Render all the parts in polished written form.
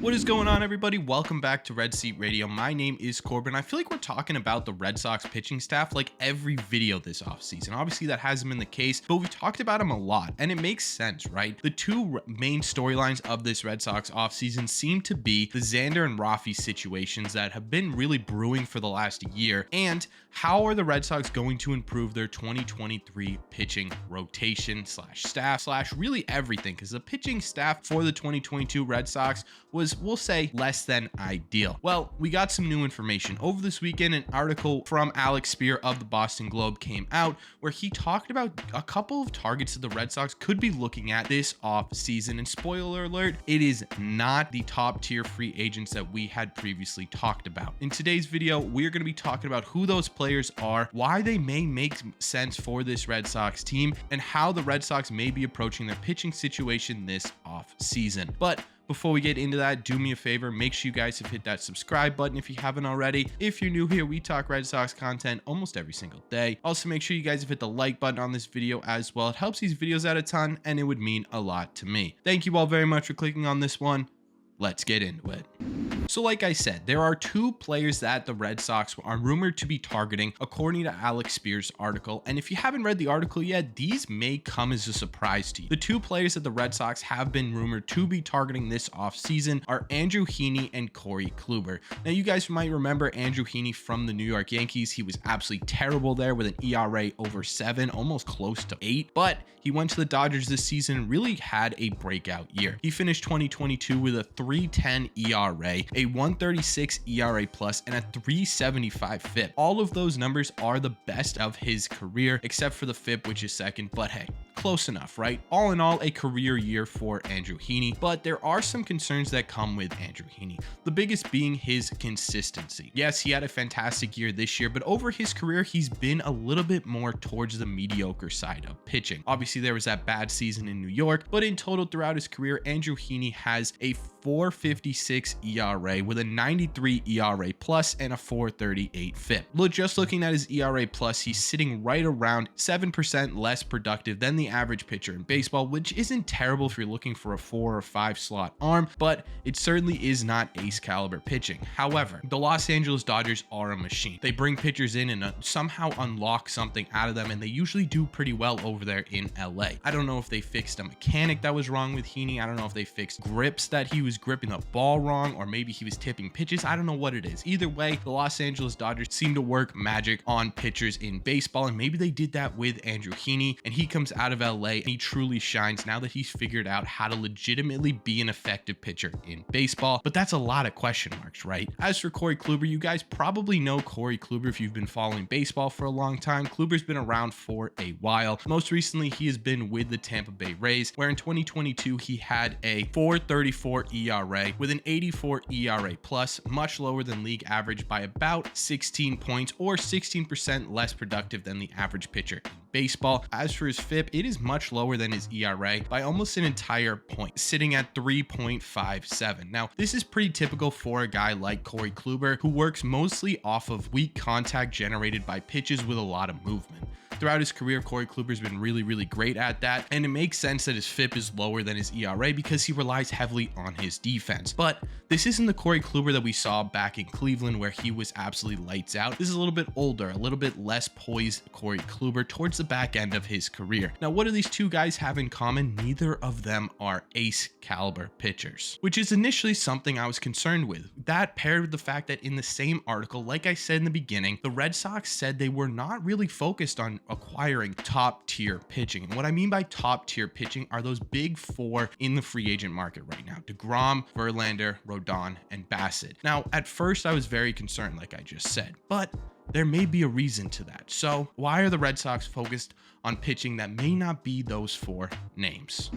What is going on, everybody? Welcome back to Red Seat Radio. My name is Corbin. I feel like we're talking about the Red Sox pitching staff like every video this offseason. Obviously, that hasn't been the case, but we've talked about them a lot, and it makes sense, right? The two main storylines of this Red Sox offseason seem to be the Xander and Rafi situations that have been really brewing for the last year, and how are the Red Sox going to improve their 2023 pitching rotation slash staff slash really everything, because the pitching staff for the 2022 Red Sox was, we'll say, less than ideal. Well, we got some new information. Over this weekend, an article from Alex Spear of the Boston Globe came out where he talked about a couple of targets that the Red Sox could be looking at this off season. And spoiler alert, it is not the top tier free agents that we had previously talked about. In today's video, we're going to be talking about who those players are, why they may make sense for this Red Sox team, and how the Red Sox may be approaching their pitching situation this off season. But before we get into that, do me a favor, make sure you guys have hit that subscribe button if you haven't already. If you're new here, we talk Red Sox content almost every single day. Also, make sure you guys have hit the like button on this video as well. It helps these videos out a ton, and it would mean a lot to me. Thank you all very much for clicking on this one. Let's get into it. So like I said, there are two players that the Red Sox are rumored to be targeting according to Alex Spear's article. And if you haven't read the article yet, these may come as a surprise to you. The two players that the Red Sox have been rumored to be targeting this offseason are Andrew Heaney and Corey Kluber. Now, you guys might remember Andrew Heaney from the New York Yankees. He was absolutely terrible there with an ERA over 7, almost close to 8, but he went to the Dodgers this season and really had a breakout year. He finished 2022 with a 3.10 ERA, a 1.36 ERA plus, and a 3.75 FIP. All of those numbers are the best of his career, except for the FIP, which is second, but hey, close enough, right? All in all, a career year for Andrew Heaney, but there are some concerns that come with Andrew Heaney. The biggest being his consistency. Yes, he had a fantastic year this year, but over his career, he's been a little bit more towards the mediocre side of pitching. Obviously, there was that bad season in New York, but in total throughout his career, Andrew Heaney has a 4.56 ERA with a 93 ERA plus and a 4.38 FIP. Just looking at his ERA plus, he's sitting right around 7% less productive than the average pitcher in baseball, which isn't terrible if you're looking for a 4 or 5 slot arm, but it certainly is not ace caliber pitching. However, the Los Angeles Dodgers are a machine. They bring pitchers in and somehow unlock something out of them, and they usually do pretty well over there in LA. I don't know if they fixed a mechanic that was wrong with Heaney. I don't know if they fixed grips that he was gripping the ball wrong, or maybe he was tipping pitches. I don't know what it is. Either way, the Los Angeles Dodgers seem to work magic on pitchers in baseball, and maybe they did that with Andrew Heaney, and he comes out of LA and he truly shines now that he's figured out how to legitimately be an effective pitcher in baseball. But that's a lot of question marks, right? As for Corey Kluber, you guys probably know Corey Kluber if you've been following baseball for a long time. Kluber's been around for a while. Most recently, he has been with the Tampa Bay Rays, where in 2022 he had a 4.34 ERA with an 84 ERA plus, much lower than league average by about 16 points, or 16% less productive than the average pitcher in baseball. As for his FIP, it is much lower than his ERA by almost an entire point, sitting at 3.57. Now, this is pretty typical for a guy like Corey Kluber, who works mostly off of weak contact generated by pitches with a lot of movement. Throughout his career, Corey Kluber's been really great at that, and it makes sense that his FIP is lower than his ERA because he relies heavily on his defense. But this isn't the Corey Kluber that we saw back in Cleveland, where he was absolutely lights out. This is a little bit older, a little bit less poised Corey Kluber towards the back end of his career. Now, what do these two guys have in common? Neither of them are ace caliber pitchers, which is initially something I was concerned with. That paired with the fact that in the same article, like I said in the beginning, the Red Sox said they were not really focused on acquiring top tier pitching. And what I mean by top tier pitching are those big four in the free agent market right now: DeGrom, Verlander, Rodon, and Bassett. Now, at first I was very concerned, like I just said, but there may be a reason to that. So why are the Red Sox focused on pitching that may not be those four names?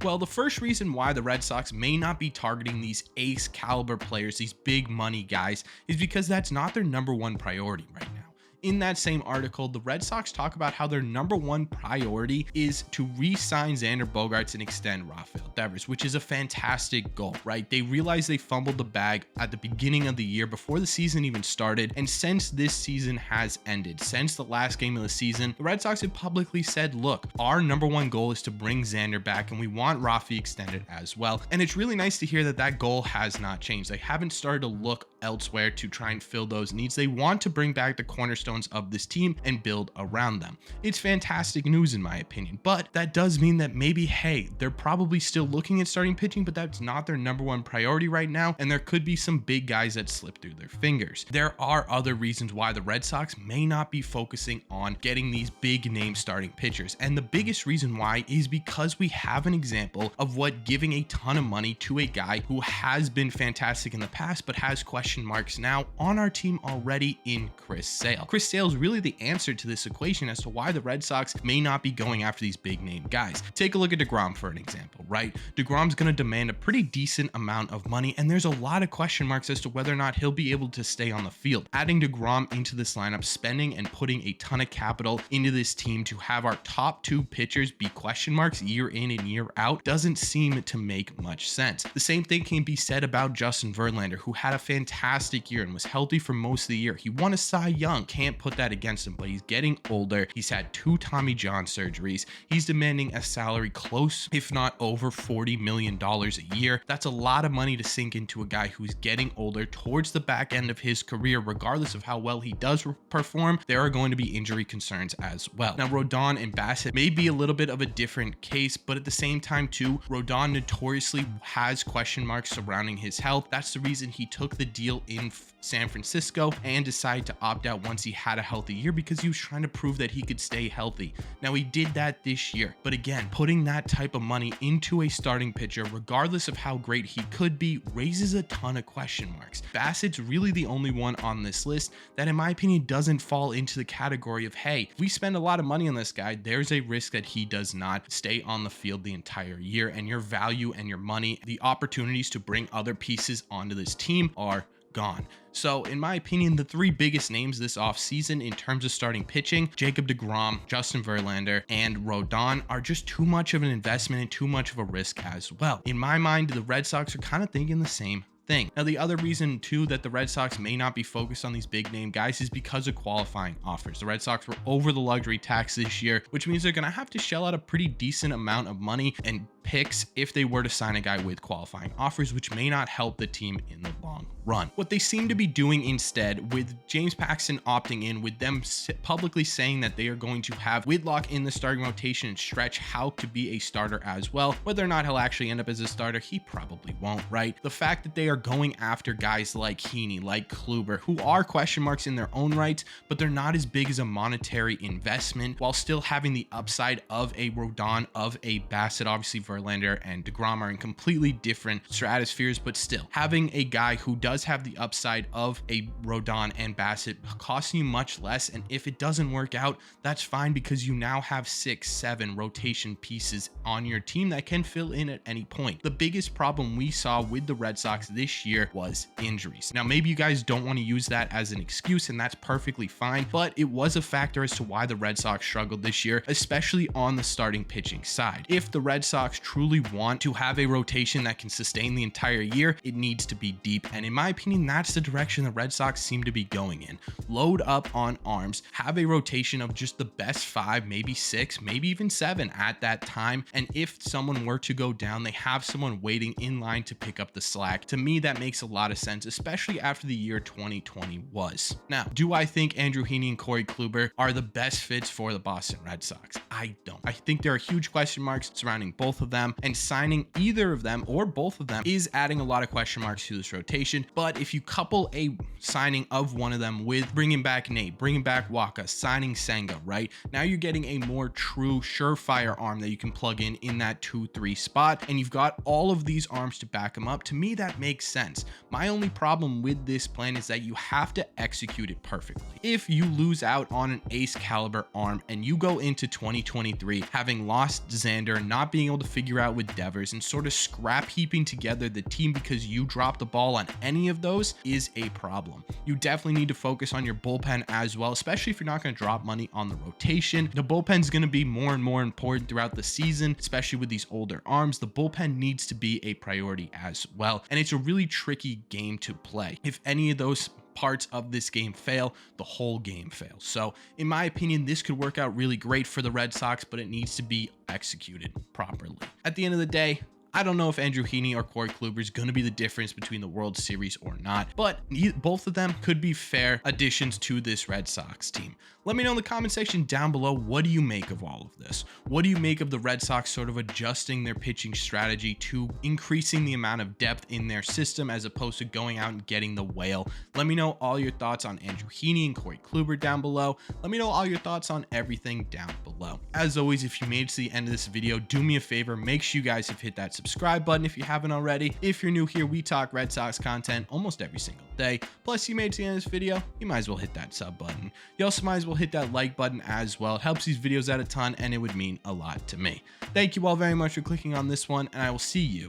Well, the first reason why the Red Sox may not be targeting these ace caliber players, these big money guys, is because that's not their number one priority right now. in that same article, the Red Sox talk about how their number one priority is to re-sign Xander Bogaerts and extend Rafael Devers, which is a fantastic goal, right? They realized they fumbled the bag at the beginning of the year before the season even started. And since this season has ended, since the last game of the season, the Red Sox have publicly said, look, our number one goal is to bring Xander back and we want Rafi extended as well. And it's really nice to hear that that goal has not changed. They haven't started to look elsewhere to try and fill those needs. They want to bring back the cornerstones of this team and build around them. It's fantastic news in my opinion, but that does mean that maybe, hey, they're probably still looking at starting pitching, but that's not their number one priority right now. And there could be some big guys that slip through their fingers. There are other reasons why the Red Sox may not be focusing on getting these big name starting pitchers. And the biggest reason why is because we have an example of what giving a ton of money to a guy who has been fantastic in the past, but has question marks now on our team already in Chris Sale. Chris Sale is really the answer to this equation as to why the Red Sox may not be going after these big name guys. Take a look at DeGrom for an example, right? DeGrom's going to demand a pretty decent amount of money, and there's a lot of question marks as to whether or not he'll be able to stay on the field. Adding DeGrom into this lineup, spending and putting a ton of capital into this team to have our top two pitchers be question marks year in and year out doesn't seem to make much sense. The same thing can be said about Justin Verlander, who had a fantastic year and was healthy for most of the year. He won a Cy Young. Can't put that against him, but he's getting older. He's had 2 Tommy John surgeries. He's demanding a salary close, if not over $40 million a year. That's a lot of money to sink into a guy who's getting older towards the back end of his career. Regardless of how well he does perform, there are going to be injury concerns as well. Now, Rodon and Bassett may be a little bit of a different case, but at the same time too, Rodon notoriously has question marks surrounding his health. That's the reason he took the deal in San Francisco and decided to opt out once he had a healthy year, because he was trying to prove that he could stay healthy. Now, he did that this year, but again, putting that type of money into a starting pitcher, regardless of how great he could be, raises a ton of question marks. Bassett's really the only one on this list that, in my opinion, doesn't fall into the category of, hey, if we spend a lot of money on this guy, there's a risk that he does not stay on the field the entire year, and your value and your money, the opportunities to bring other pieces onto this team are gone. So in my opinion, the 3 biggest names this offseason in terms of starting pitching, Jacob deGrom, Justin Verlander, and Rodon, are just too much of an investment and too much of a risk as well. In my mind, the Red Sox are kind of thinking the same thing. Now, the other reason too that the Red Sox may not be focused on these big name guys is because of qualifying offers. The Red Sox were over the luxury tax this year, which means they're going to have to shell out a pretty decent amount of money and picks if they were to sign a guy with qualifying offers, which may not help the team in the long run. What they seem to be doing instead, with James Paxton opting in, with them publicly saying that they are going to have Whitlock in the starting rotation and Stretch Houck to be a starter as well. Whether or not he'll actually end up as a starter, he probably won't, right? The fact that they are going after guys like Heaney, like Kluber, who are question marks in their own right, but they're not as big as a monetary investment, while still having the upside of a Rodon, of a Bassett. Obviously, Verlander and deGrom are in completely different stratospheres, but still having a guy who does have the upside of a Rodon and Bassett costing you much less, and if it doesn't work out, that's fine, because you now have 6-7 rotation pieces on your team that can fill in at any point. The biggest problem we saw with the Red Sox this year was injuries. Now, maybe you guys don't want to use that as an excuse, and that's perfectly fine, but it was a factor as to why the Red Sox struggled this year, especially on the starting pitching side. If the Red Sox truly want to have a rotation that can sustain the entire year, it needs to be deep, and in my opinion, that's the direction the Red Sox seem to be going in. Load up on arms, have a rotation of just the best 5, maybe 6, maybe even 7 at that time, and if someone were to go down, they have someone waiting in line to pick up the slack. To me, that makes a lot of sense, especially after the year 2020 was. Now, do I think Andrew Heaney and Corey Kluber are the best fits for the Boston Red Sox? I don't. I think there are huge question marks surrounding both of them, and signing either of them or both of them is adding a lot of question marks to this rotation. But if you couple a signing of one of them with bringing back Nate, bringing back Waka, signing Senga, right? Now you're getting a more true, surefire arm that you can plug in that 2-3 spot, and you've got all of these arms to back them up. To me, that makes sense. My only problem with this plan is that you have to execute it perfectly. If you lose out on an ace caliber arm and you go into 2023 having lost Xander, not being able to figure figure out with Devers, and sort of scrap heaping together the team because you dropped the ball on any of those is a problem. You definitely need to focus on your bullpen as well, especially if you're not going to drop money on the rotation. The bullpen's going to be more and more important throughout the season, especially with these older arms. The bullpen needs to be a priority as well, and it's a really tricky game to play. If any of those parts of this game fail, the whole game fails. So in my opinion, this could work out really great for the Red Sox, but it needs to be executed properly. At the end of the day, I don't know if Andrew Heaney or Corey Kluber is going to be the difference between the World Series or not, but both of them could be fair additions to this Red Sox team. Let me know in the comment section down below, what do you make of all of this? What do you make of the Red Sox sort of adjusting their pitching strategy to increasing the amount of depth in their system as opposed to going out and getting the whale? Let me know all your thoughts on Andrew Heaney and Corey Kluber down below. Let me know all your thoughts on everything down below. As always, if you made it to the end of this video, do me a favor, make sure you guys have hit that subscribe button if you haven't already. If you're new here, we talk Red Sox content almost every single day. Plus, you made it to the end of this video, you might as well hit that sub button. You also might as well hit that like button as well. It helps these videos out a ton, and it would mean a lot to me. Thank you all very much for clicking on this one, and I will see you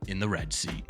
in the red seat.